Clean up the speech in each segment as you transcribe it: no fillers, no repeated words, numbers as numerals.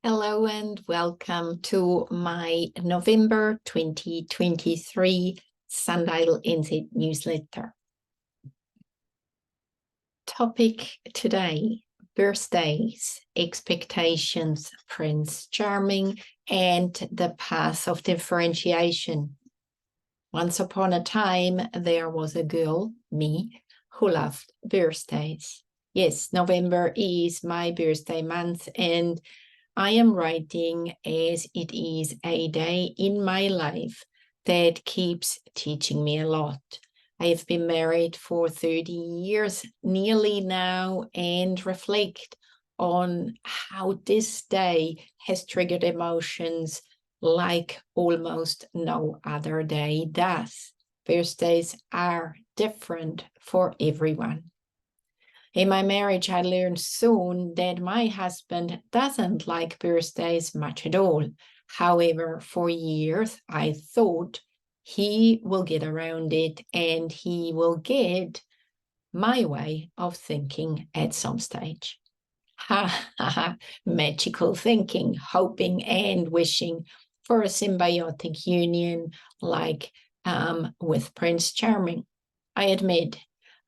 Hello and welcome to my November 2023 Sundial Insight newsletter. Topic today: birthdays, expectations, Prince Charming, and the path of differentiation. Once upon a time, there was a girl, me, who loved birthdays. Yes, November is my birthday month, and I am writing as it is a day in my life that keeps teaching me a lot. I have been married for 30 years nearly now and reflect on how this day has triggered emotions like almost no other day does. Birthdays are different for everyone. In my marriage, I learned soon that my husband doesn't like birthdays much at all. However, for years, I thought he will get around it and he will get my way of thinking at some stage. Ha ha ha, magical thinking, hoping and wishing for a symbiotic union like with Prince Charming. I admit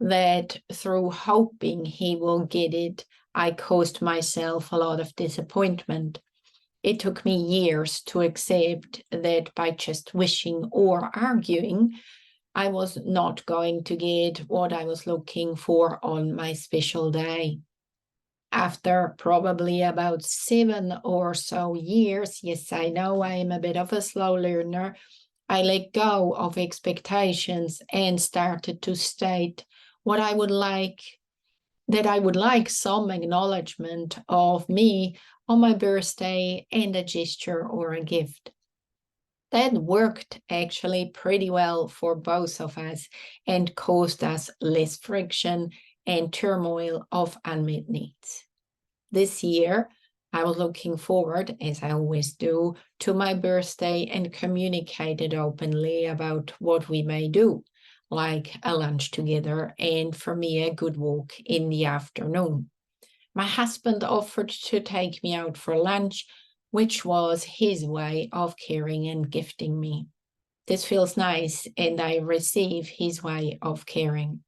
that through hoping he will get it, I caused myself a lot of disappointment. It took me years to accept that by just wishing or arguing, I was not going to get what I was looking for on my special day. After probably about 7 or so years, yes, I know I am a bit of a slow learner, I let go of expectations and started to state what I would like, that I would like some acknowledgement of me on my birthday and a gesture or a gift. That worked actually pretty well for both of us and caused us less friction and turmoil of unmet needs. This year, I was looking forward, as I always do, to my birthday and communicated openly about what we may do, like a lunch together and for me a good walk in the afternoon. My husband offered to take me out for lunch, which was his way of caring and gifting me. This feels nice, and I receive his way of caring.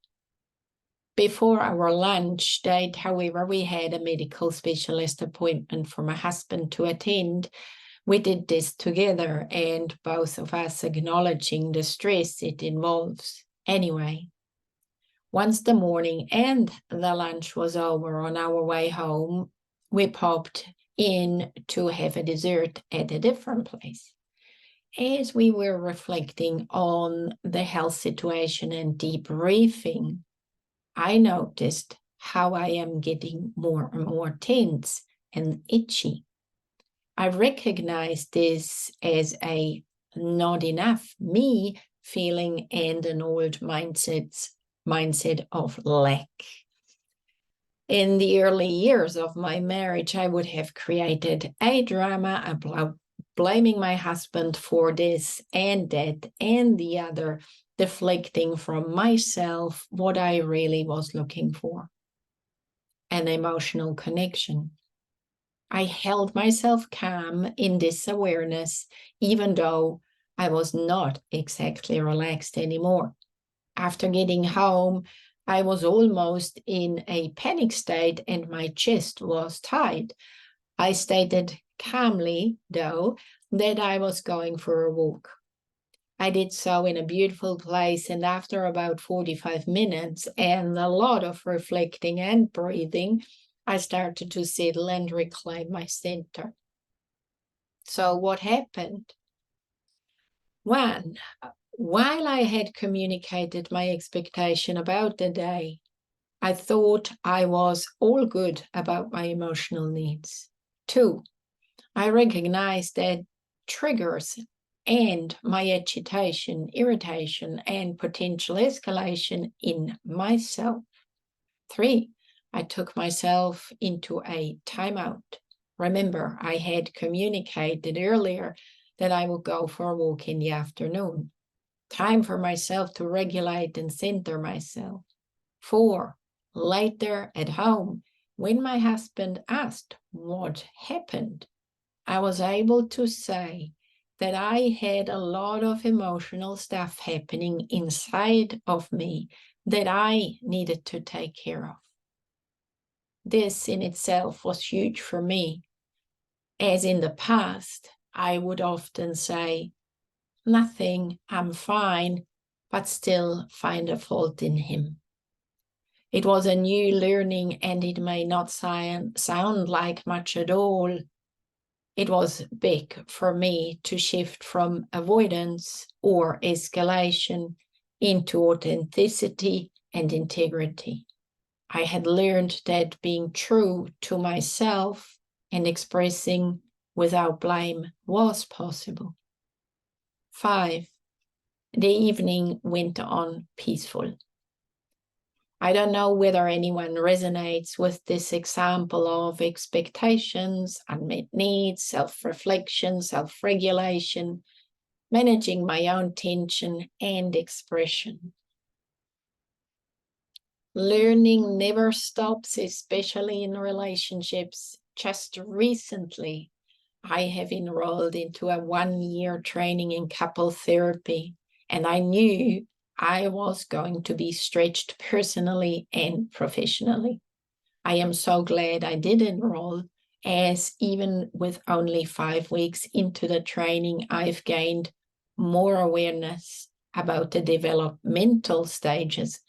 Before our lunch date, however, we had a medical specialist appointment for my husband to attend. We did this together, and both of us acknowledging the stress it involves. Anyway, once the morning and the lunch was over, on our way home, we popped in to have a dessert at a different place. As we were reflecting on the health situation and debriefing, I noticed how I am getting more and more tense and itchy. I recognized this as a not enough me feeling and an old mindset of lack. In the early years of my marriage, I would have created a drama blaming my husband for this and that and the other, deflecting from myself what I really was looking for: an emotional connection. I held myself calm in this awareness, even though I was not exactly relaxed anymore. After getting home, I was almost in a panic state and my chest was tight. I stated calmly, though, that I was going for a walk. I did so in a beautiful place, and after about 45 minutes and a lot of reflecting and breathing, I started to settle and reclaim my center. So what happened? One, while I had communicated my expectation about the day, I thought I was all good about my emotional needs. Two, I recognized that triggers and my agitation, irritation, and potential escalation in myself. Three, I took myself into a timeout. Remember, I had communicated earlier that I would go for a walk in the afternoon. Time for myself to regulate and center myself. Four, later at home, when my husband asked what happened, I was able to say that I had a lot of emotional stuff happening inside of me that I needed to take care of. This in itself was huge for me, as in the past, I would often say, nothing, I'm fine, but still find a fault in him. It was a new learning, and it may not sound like much at all. It was big for me to shift from avoidance or escalation into authenticity and integrity. I had learned that being true to myself and expressing without blame was possible. 5. The evening went on peaceful. I don't know whether anyone resonates with this example of expectations, unmet needs, self-reflection, self-regulation, managing my own tension and expression. Learning never stops, especially in relationships. Just recently, I have enrolled into a 1-year training in couple therapy, and I knew I was going to be stretched personally and professionally. I am so glad I did enroll, as even with only 5 weeks into the training, I've gained more awareness about the developmental stages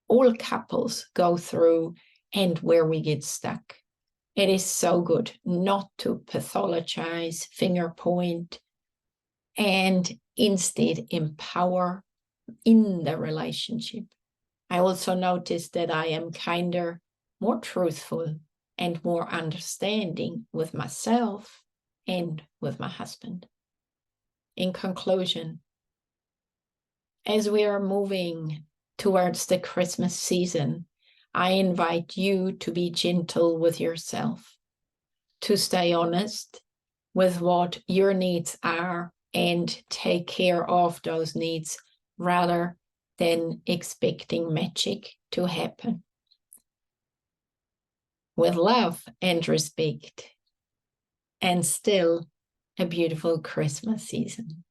all couples go through and where we get stuck. It is so good not to pathologize, finger point, and instead empower in the relationship. I also noticed that I am kinder, more truthful, and more understanding with myself and with my husband. In conclusion, as we are moving towards the Christmas season, I invite you to be gentle with yourself, to stay honest with what your needs are and take care of those needs rather than expecting magic to happen. With love and respect, and still a beautiful Christmas season.